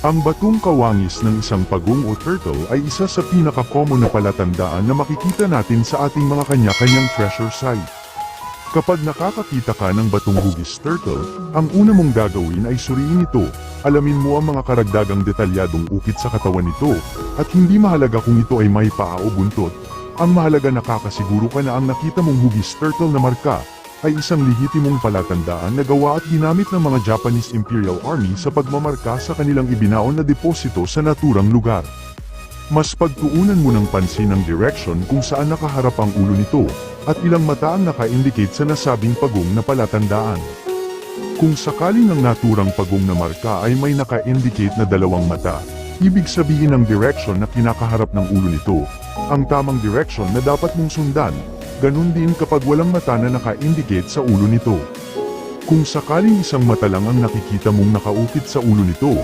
Ang batong kawangis ng isang pagong o turtle ay isa sa pinaka-common na palatandaan na makikita natin sa ating mga kanya-kanyang treasure site. Kapag nakakakita ka ng batong hugis turtle, ang una mong gagawin ay suriin ito, alamin mo ang mga karagdagang detalyadong ukit sa katawan nito, at hindi mahalaga kung ito ay may paa o buntot. Ang mahalaga nakakasiguro ka na ang nakita mong hugis turtle na marka ay isang lehitimong palatandaan na gawa at ginamit ng mga Japanese Imperial Army sa pagmamarka sa kanilang ibinaon na deposito sa naturang lugar. Mas pagtuunan mo ng pansin ang direction kung saan nakaharap ang ulo nito, at ilang mata ang naka-indicate sa nasabing pagong na palatandaan. Kung sakaling ang naturang pagong na marka ay may naka-indicate na dalawang mata, ibig sabihin ang direction na kinakaharap ng ulo nito, ang tamang direction na dapat mong sundan. Ganun din kapag walang mata na naka-indicate sa ulo nito. Kung sakaling isang mata lang ang nakikita mong nakaukit sa ulo nito,